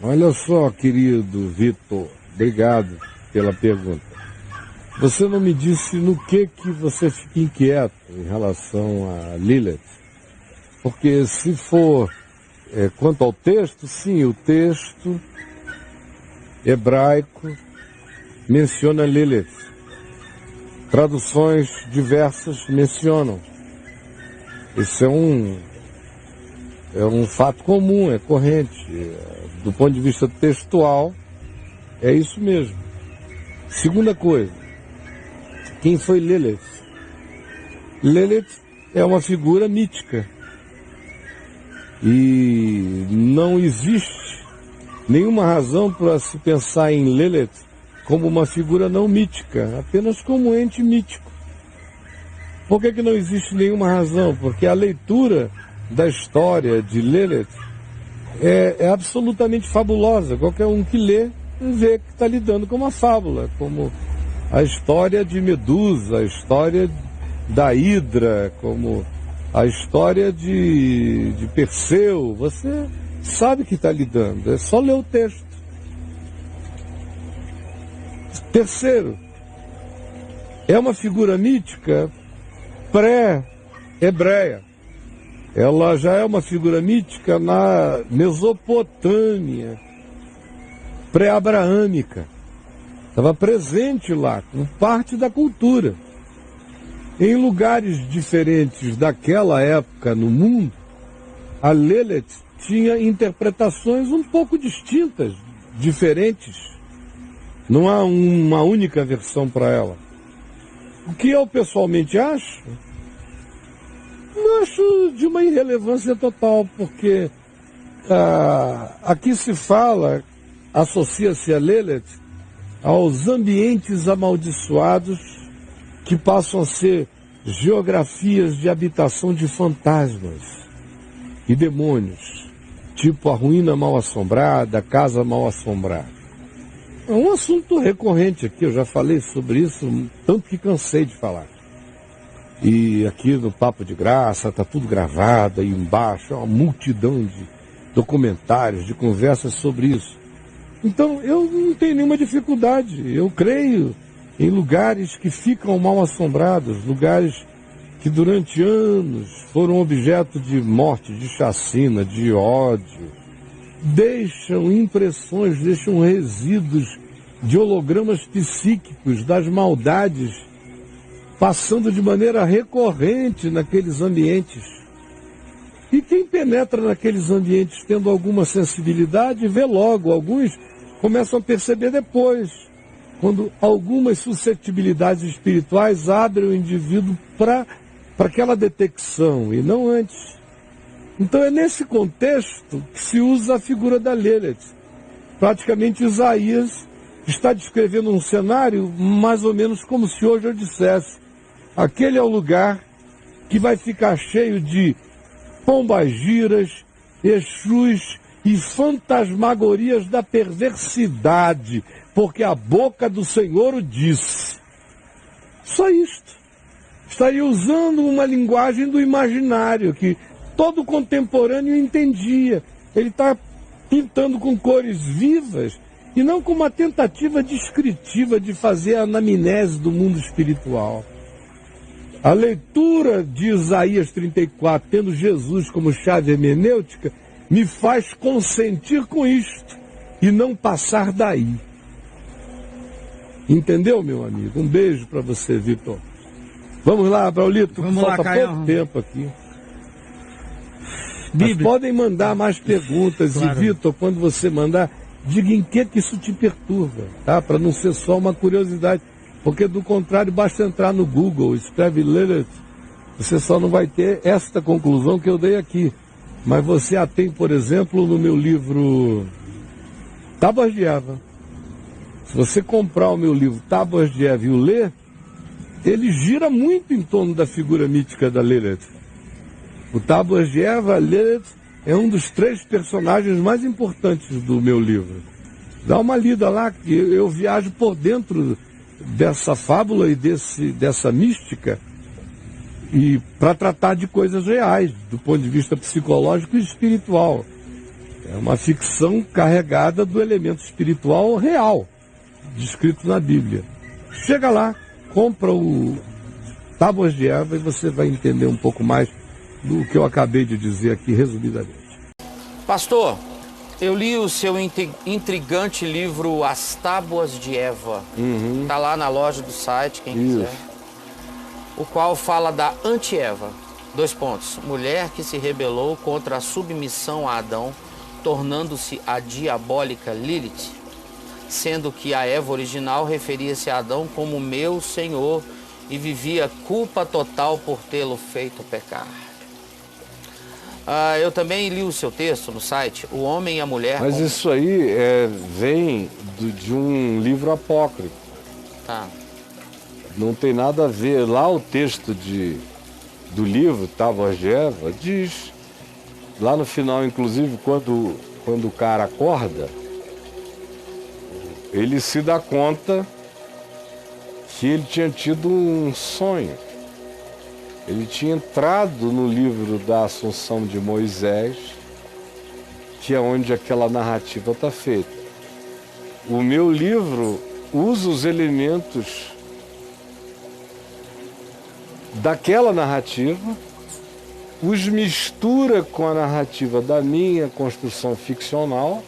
Olha só, querido Vitor, obrigado pela pergunta. Você não me disse no que você fica inquieto em relação a Lilith. Porque se for quanto ao texto, sim, o texto hebraico menciona Lilith. Traduções diversas mencionam. Isso é um fato comum, é corrente. Do ponto de vista textual, é isso mesmo. Segunda coisa, quem foi Lilith? Lilith é uma figura mítica. E não existe nenhuma razão para se pensar em Lilith como uma figura não mítica, apenas como um ente mítico. Por que não existe nenhuma razão? Porque a leitura da história de Lilith é absolutamente fabulosa. Qualquer um que lê, vê que está lidando com uma fábula, como a história de Medusa, a história da Hidra, como a história de Perseu. Você sabe que está lidando, é só ler o texto. Terceiro, é uma figura mítica pré-hebreia. Ela já é uma figura mítica na Mesopotâmia, pré-abraâmica. Estava presente lá, com parte da cultura. Em lugares diferentes daquela época no mundo, a Lilith tinha interpretações um pouco distintas, diferentes. Não há uma única versão para ela. O que eu pessoalmente acho? Eu acho de uma irrelevância total, porque aqui se fala, associa-se a Lilith aos ambientes amaldiçoados que passam a ser geografias de habitação de fantasmas e demônios, tipo a ruína mal-assombrada, a casa mal-assombrada. É um assunto recorrente aqui, eu já falei sobre isso, tanto que cansei de falar. E aqui no Papo de Graça está tudo gravado, aí embaixo, uma multidão de documentários, de conversas sobre isso. Então eu não tenho nenhuma dificuldade, eu creio em lugares que ficam mal assombrados, lugares que durante anos foram objeto de morte, de chacina, de ódio, deixam impressões, deixam resíduos de hologramas psíquicos das maldades passando de maneira recorrente naqueles ambientes. E quem penetra naqueles ambientes tendo alguma sensibilidade, vê logo. Alguns começam a perceber depois, quando algumas suscetibilidades espirituais abrem o indivíduo para aquela detecção, e não antes. Então é nesse contexto que se usa a figura da Lilith. Praticamente Isaías está descrevendo um cenário mais ou menos como se hoje eu dissesse: aquele é o lugar que vai ficar cheio de pombagiras, exus e fantasmagorias da perversidade, porque a boca do Senhor o disse. Só isto. Estaria usando uma linguagem do imaginário que todo contemporâneo entendia. Ele está pintando com cores vivas e não com uma tentativa descritiva de fazer a anamnese do mundo espiritual. A leitura de Isaías 34, tendo Jesus como chave hermenêutica, me faz consentir com isto e não passar daí. Entendeu, meu amigo? Um beijo para você, Vitor. Vamos lá, Braulito, Vamos falta lá, pouco tempo aqui. Bíblia. Mas podem mandar mais perguntas. Claro. E, Vitor, quando você mandar, diga em que isso te perturba, tá? Para não ser só uma curiosidade. Porque, do contrário, basta entrar no Google, escreve Lilith, você só não vai ter esta conclusão que eu dei aqui. Mas você a tem, por exemplo, no meu livro Tábuas de Eva. Se você comprar o meu livro Tábuas de Eva e o ler, ele gira muito em torno da figura mítica da Lilith. O Tábuas de Eva, Lilith, é um dos 3 personagens mais importantes do meu livro. Dá uma lida lá, que eu viajo por dentro dessa fábula e dessa mística, e para tratar de coisas reais, do ponto de vista psicológico e espiritual. É uma ficção carregada do elemento espiritual real, descrito na Bíblia. Chega lá, compra o Tábuas de Eva e você vai entender um pouco mais do que eu acabei de dizer aqui resumidamente. Pastor, eu li o seu intrigante livro As Tábuas de Eva. Está lá na loja do site, quem quiser. O qual fala da anti-Eva. 2 pontos. Mulher que se rebelou contra a submissão a Adão, tornando-se a diabólica Lilith, sendo que a Eva original referia-se a Adão como meu senhor e vivia culpa total por tê-lo feito pecar. Eu também li o seu texto no site, O Homem e a Mulher... Mas isso aí vem de um livro apócrifo. Tá. Não tem nada a ver. Lá o texto do livro, Tábuas de Eva, diz... Lá no final, inclusive, quando o cara acorda, ele se dá conta que ele tinha tido um sonho. Ele tinha entrado no livro da Assunção de Moisés, que é onde aquela narrativa está feita. O meu livro usa os elementos daquela narrativa, os mistura com a narrativa da minha construção ficcional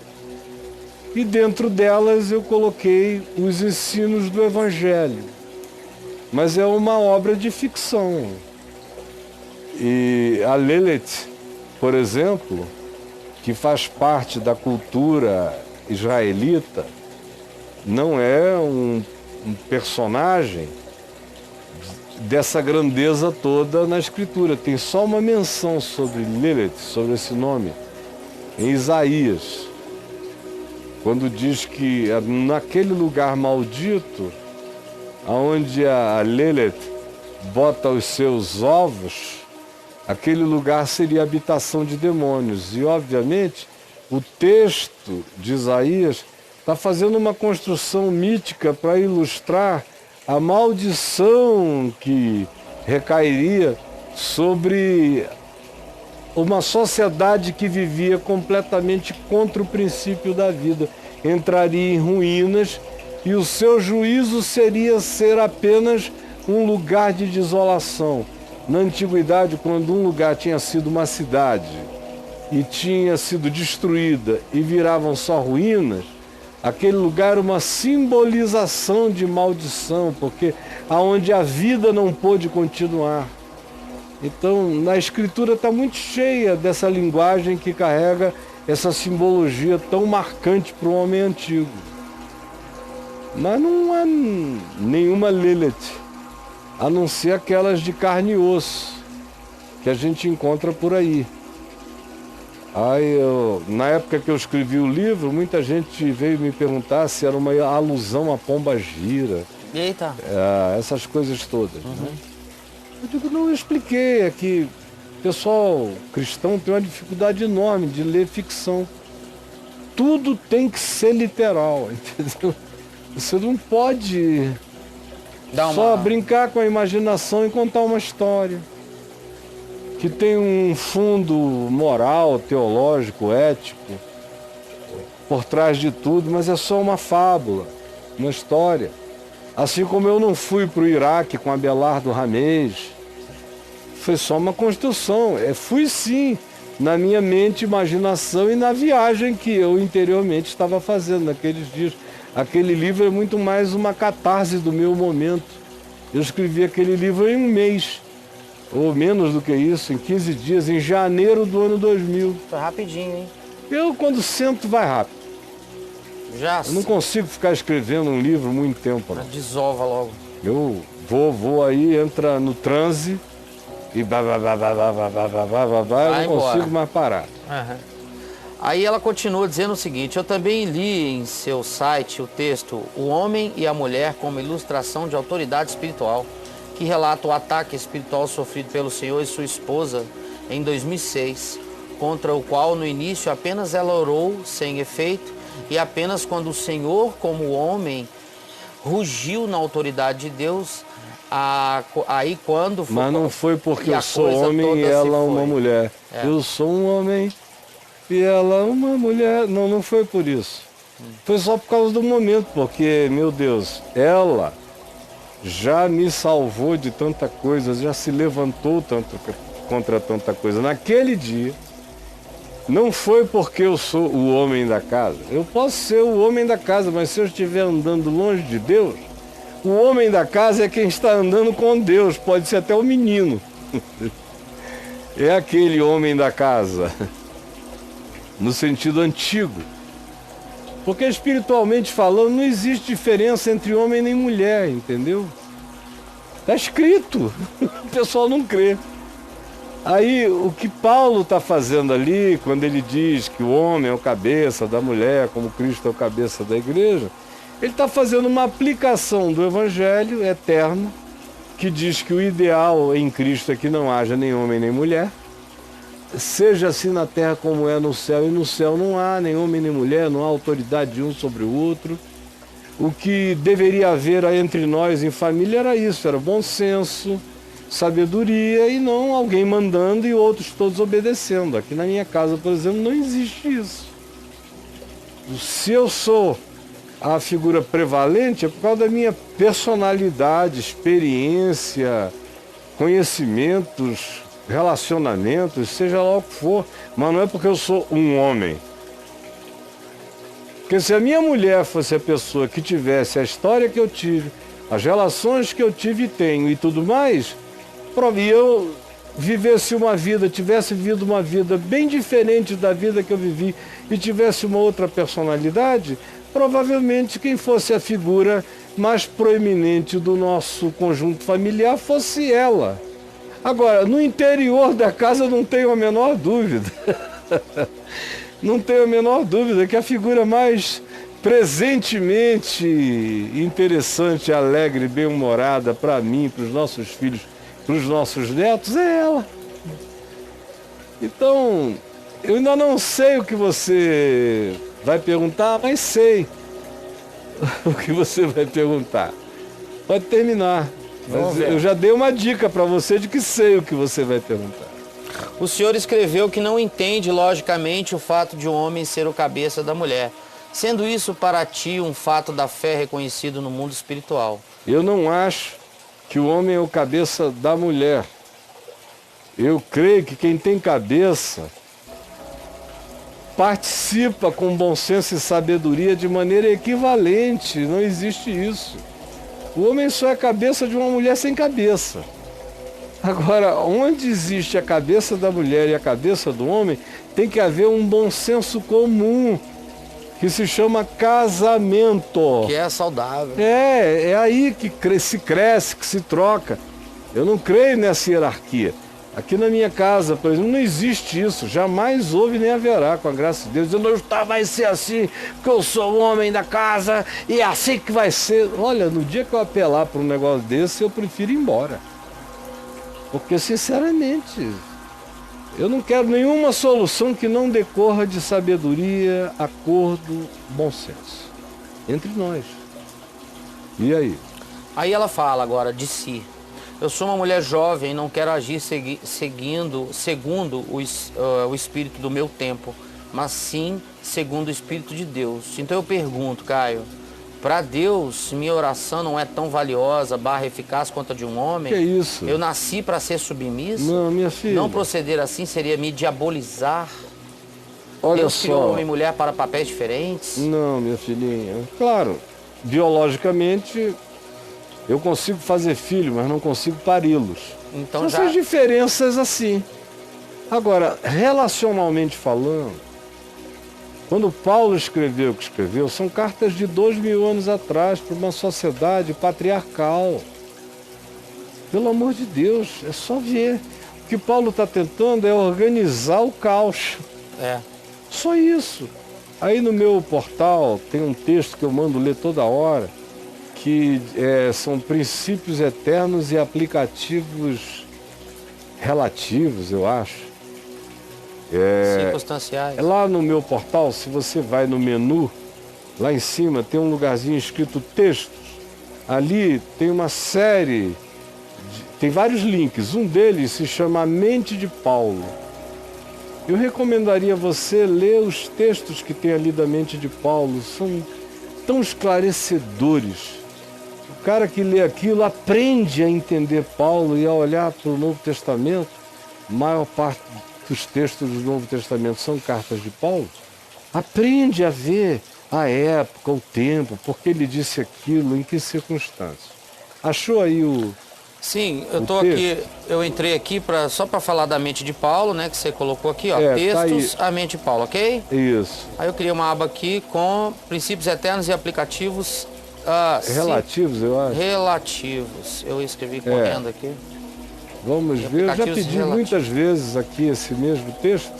e dentro delas eu coloquei os ensinos do Evangelho. Mas é uma obra de ficção. E a Lilith, por exemplo, que faz parte da cultura israelita, não é um personagem dessa grandeza toda na Escritura. Tem só uma menção sobre Lilith, sobre esse nome, em Isaías, quando diz que naquele lugar maldito, onde a Lilith bota os seus ovos, aquele lugar seria a habitação de demônios. E, obviamente, o texto de Isaías está fazendo uma construção mítica para ilustrar a maldição que recairia sobre uma sociedade que vivia completamente contra o princípio da vida. Entraria em ruínas e o seu juízo seria ser apenas um lugar de desolação. Na antiguidade, quando um lugar tinha sido uma cidade e tinha sido destruída e viravam só ruínas, aquele lugar era uma simbolização de maldição, porque aonde a vida não pôde continuar. Então, na Escritura está muito cheia dessa linguagem que carrega essa simbologia tão marcante para o homem antigo. Mas não há nenhuma Lilith, a não ser aquelas de carne e osso, que a gente encontra por aí. Na época que eu escrevi o livro, muita gente veio me perguntar se era uma alusão a Pomba Gira. Eita! Essas coisas todas. Né? Eu digo, não, eu expliquei. É que o pessoal cristão tem uma dificuldade enorme de ler ficção. Tudo tem que ser literal, entendeu? Você não pode só brincar com a imaginação e contar uma história que tem um fundo moral, teológico, ético por trás de tudo, mas é só uma fábula, uma história. Assim como eu não fui para o Iraque com Abelardo Ramês, foi só uma construção. Fui sim, na minha mente, imaginação e na viagem que eu interiormente estava fazendo naqueles dias. Aquele livro é muito mais uma catarse do meu momento. Eu escrevi aquele livro em um mês, ou menos do que isso, em 15 dias, em janeiro do ano 2000. Foi rapidinho, hein? Eu, quando sento, vai rápido. Eu não consigo ficar escrevendo um livro muito tempo. Não. Desova logo. Eu vou aí, entra no transe e eu não consigo mais parar. Aí ela continua dizendo o seguinte: eu também li em seu site o texto O Homem e a Mulher como ilustração de autoridade espiritual, que relata o ataque espiritual sofrido pelo Senhor e sua esposa em 2006, contra o qual no início apenas ela orou sem efeito, e apenas quando o Senhor, como homem, rugiu na autoridade de Deus, aí quando... Mas não foi porque eu sou homem e ela uma mulher. Eu sou um homem E ela, uma mulher... Não, não foi por isso. Foi só por causa do momento, porque, meu Deus, ela já me salvou de tanta coisa, já se levantou contra tanta coisa. Naquele dia, não foi porque eu sou o homem da casa. Eu posso ser o homem da casa, mas se eu estiver andando longe de Deus, o homem da casa é quem está andando com Deus, pode ser até o menino. É aquele homem da casa, no sentido antigo. Porque espiritualmente falando, não existe diferença entre homem nem mulher, entendeu? Está escrito, o pessoal não crê. Aí, o que Paulo está fazendo ali, quando ele diz que o homem é o cabeça da mulher, como Cristo é o cabeça da igreja, ele está fazendo uma aplicação do Evangelho eterno, que diz que o ideal em Cristo é que não haja nem homem nem mulher, seja assim na terra como é no céu, e no céu não há nem homem nem mulher, não há autoridade de um sobre o outro. O que deveria haver entre nós em família era isso, era bom senso, sabedoria, e não alguém mandando e outros todos obedecendo. Aqui na minha casa, por exemplo, não existe isso. Se eu sou a figura prevalente, é por causa da minha personalidade, experiência, conhecimentos, relacionamentos, seja lá o que for, mas não é porque eu sou um homem. Porque se a minha mulher fosse a pessoa que tivesse a história que eu tive, as relações que eu tive e tenho e tudo mais, e eu vivesse uma vida, tivesse vivido uma vida bem diferente da vida que eu vivi e tivesse uma outra personalidade, provavelmente quem fosse a figura mais proeminente do nosso conjunto familiar fosse ela. Agora, no interior da casa não tenho a menor dúvida, não tenho a menor dúvida que a figura mais presentemente interessante, alegre, bem-humorada para mim, para os nossos filhos, para os nossos netos, é ela. Então, eu ainda não sei o que você vai perguntar, mas sei o que você vai perguntar. Pode terminar. Mas eu já dei uma dica para você de que sei o que você vai perguntar. O senhor escreveu que não entende logicamente o fato de um homem ser o cabeça da mulher, sendo isso para ti um fato da fé reconhecido no mundo espiritual. Eu não acho que o homem é o cabeça da mulher. Eu creio que quem tem cabeça participa com bom senso e sabedoria de maneira equivalente. Não existe isso. O homem só é a cabeça de uma mulher sem cabeça. Agora, onde existe a cabeça da mulher e a cabeça do homem, tem que haver um bom senso comum, que se chama casamento. Que é saudável. É aí que se cresce, que se troca. Eu não creio nessa hierarquia. Aqui na minha casa, por exemplo, não existe isso. Jamais houve nem haverá, com a graça de Deus. Dizendo, vai ser assim, porque eu sou o homem da casa e é assim que vai ser. Olha, no dia que eu apelar para um negócio desse, eu prefiro ir embora. Porque, sinceramente, eu não quero nenhuma solução que não decorra de sabedoria, acordo, bom senso. Entre nós. E aí? Aí ela fala agora de si. Eu sou uma mulher jovem e não quero agir segundo o espírito do meu tempo, mas sim segundo o espírito de Deus. Então eu pergunto, Caio, para Deus minha oração não é tão valiosa, eficaz quanto a de um homem? Que isso? Eu nasci para ser submissa? Não, minha filha. Não proceder assim seria me diabolizar? Olha Deus só. criou homem e mulher para papéis diferentes? Não, minha filhinha. Claro, biologicamente eu consigo fazer filho, mas não consigo pari-los. Então são já... essas diferenças assim. Agora, relacionalmente falando, quando Paulo escreveu o que escreveu, são cartas de 2000 anos atrás para uma sociedade patriarcal. Pelo amor de Deus, é só ver. O que Paulo está tentando é organizar o caos. É. Só isso. Aí no meu portal tem um texto que eu mando ler toda hora, que são princípios eternos e aplicativos relativos, eu acho. Circunstanciais. Lá no meu portal, se você vai no menu, lá em cima tem um lugarzinho escrito textos. Ali tem uma série, tem vários links. Um deles se chama A Mente de Paulo. Eu recomendaria você ler os textos que tem ali da mente de Paulo, são tão esclarecedores. O cara que lê aquilo aprende a entender Paulo e a olhar para o Novo Testamento. A maior parte dos textos do Novo Testamento são cartas de Paulo. Aprende a ver a época, o tempo, porque ele disse aquilo, em que circunstâncias. Achou aí o... Sim, eu tô aqui, eu entrei aqui só para falar da mente de Paulo, né, que você colocou aqui, ó, textos, a mente de Paulo, ok? Isso. Aí eu criei uma aba aqui com princípios eternos e aplicativos relativos, eu acho. Relativos. Eu escrevi correndo aqui. Vamos ver, eu já pedi muitas vezes aqui esse mesmo texto.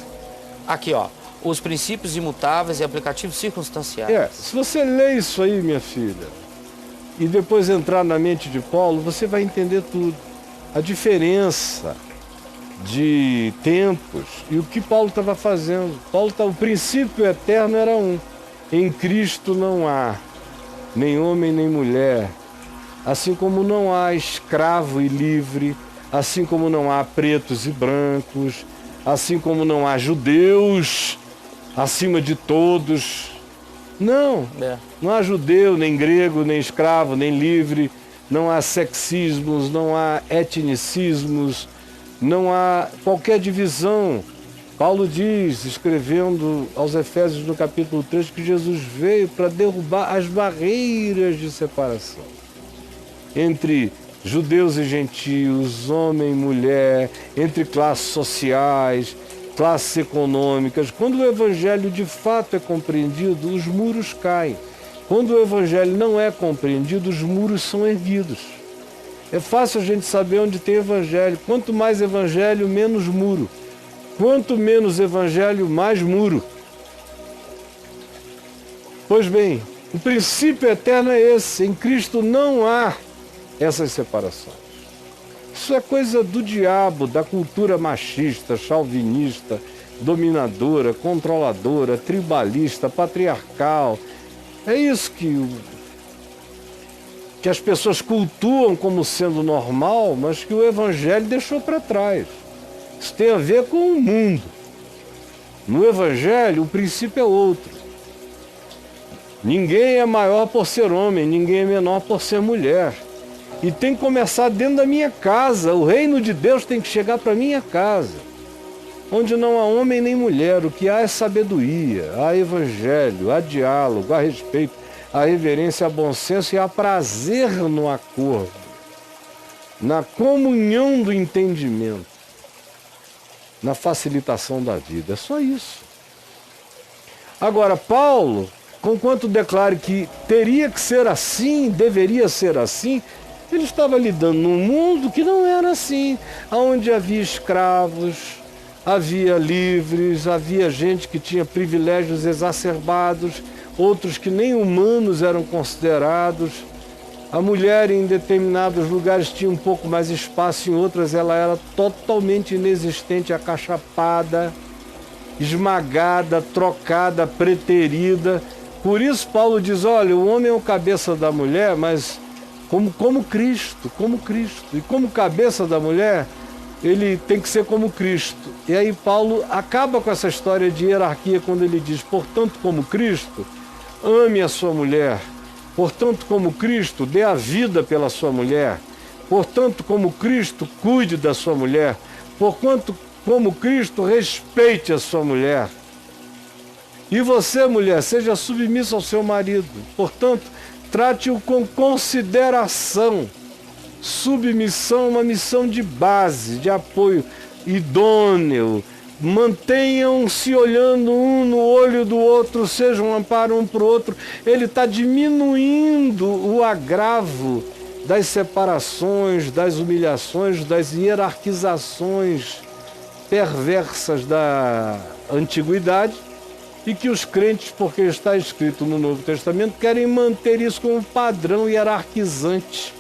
Aqui, ó, os princípios imutáveis e aplicativos circunstanciais. Se você lê isso aí, minha filha, e depois entrar na mente de Paulo, você vai entender tudo. A diferença de tempos e o que Paulo estava fazendo. O princípio eterno era um. Em Cristo não há nem homem nem mulher, assim como não há escravo e livre, assim como não há pretos e brancos, assim como não há judeus acima de todos. Não, não há judeu, nem grego, nem escravo, nem livre, não há sexismos, não há etnicismos, não há qualquer divisão. Paulo diz, escrevendo aos Efésios no capítulo 3, que Jesus veio para derrubar as barreiras de separação entre judeus e gentios, homem e mulher, entre classes sociais, classes econômicas. Quando o Evangelho de fato é compreendido, os muros caem. Quando o Evangelho não é compreendido, os muros são erguidos. É fácil a gente saber onde tem Evangelho. Quanto mais Evangelho, menos muro. Quanto menos Evangelho, mais muro. Pois bem, o princípio eterno é esse. Em Cristo não há essas separações. Isso é coisa do diabo, da cultura machista, chauvinista, dominadora, controladora, tribalista, patriarcal. É isso que as pessoas cultuam como sendo normal, mas que o Evangelho deixou para trás. Isso tem a ver com o mundo. No Evangelho, o princípio é outro. Ninguém é maior por ser homem, ninguém é menor por ser mulher. E tem que começar dentro da minha casa. O reino de Deus tem que chegar para a minha casa. Onde não há homem nem mulher, o que há é sabedoria, há evangelho, há diálogo, há respeito, há reverência, há bom senso e há prazer no acordo, na comunhão do entendimento, na facilitação da vida. É só isso. Agora, Paulo, conquanto declare que teria que ser assim, deveria ser assim, ele estava lidando num mundo que não era assim, onde havia escravos, havia livres, havia gente que tinha privilégios exacerbados, outros que nem humanos eram considerados. A mulher em determinados lugares tinha um pouco mais espaço, em outras ela era totalmente inexistente, acachapada, esmagada, trocada, preterida. Por isso Paulo diz, olha, o homem é o cabeça da mulher, mas como Cristo. E como cabeça da mulher, ele tem que ser como Cristo. E aí Paulo acaba com essa história de hierarquia quando ele diz, portanto, como Cristo, ame a sua mulher. Portanto, como Cristo, dê a vida pela sua mulher. Portanto, como Cristo, cuide da sua mulher. Porquanto, como Cristo, respeite a sua mulher. E você, mulher, seja submissa ao seu marido. Portanto, trate-o com consideração. Submissão é uma missão de base, de apoio idôneo. Mantenham-se olhando um no olho do outro, sejam um amparo um para o outro. Ele está diminuindo o agravo das separações, das humilhações, das hierarquizações perversas da antiguidade e que os crentes, porque está escrito no Novo Testamento, querem manter isso como um padrão hierarquizante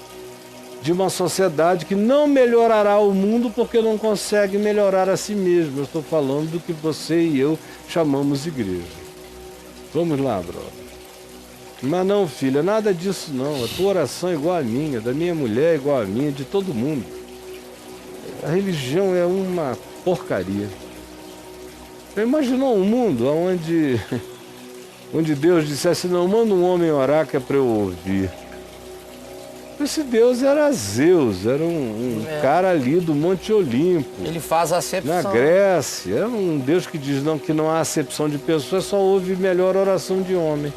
de uma sociedade que não melhorará o mundo porque não consegue melhorar a si mesmo. Eu estou falando do que você e eu chamamos igreja. Vamos lá, brother. Mas não, filha, nada disso não. A tua oração é igual a minha, da minha mulher é igual a minha, de todo mundo. A religião é uma porcaria. Já imaginou um mundo onde Deus dissesse, não, manda um homem orar que é para eu ouvir? Esse Deus era Zeus, era um cara ali do Monte Olimpo. Ele faz a acepção. Na Grécia, é um Deus que diz não, que não há acepção de pessoas, só ouve melhor oração de homem.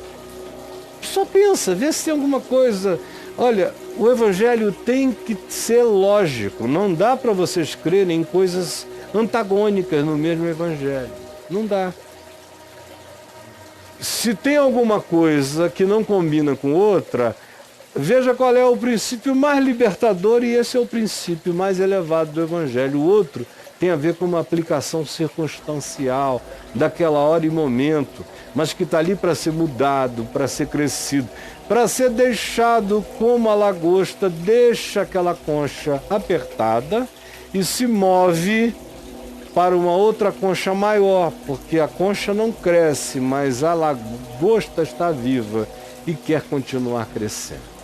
Só pensa, vê se tem alguma coisa. Olha, o Evangelho tem que ser lógico, não dá para vocês crerem em coisas antagônicas no mesmo Evangelho. Não dá. Se tem alguma coisa que não combina com outra, veja qual é o princípio mais libertador, e esse é o princípio mais elevado do Evangelho. O outro tem a ver com uma aplicação circunstancial, daquela hora e momento, mas que está ali para ser mudado, para ser crescido, para ser deixado como a lagosta deixa aquela concha apertada e se move para uma outra concha maior, porque a concha não cresce, mas a lagosta está viva e quer continuar crescendo.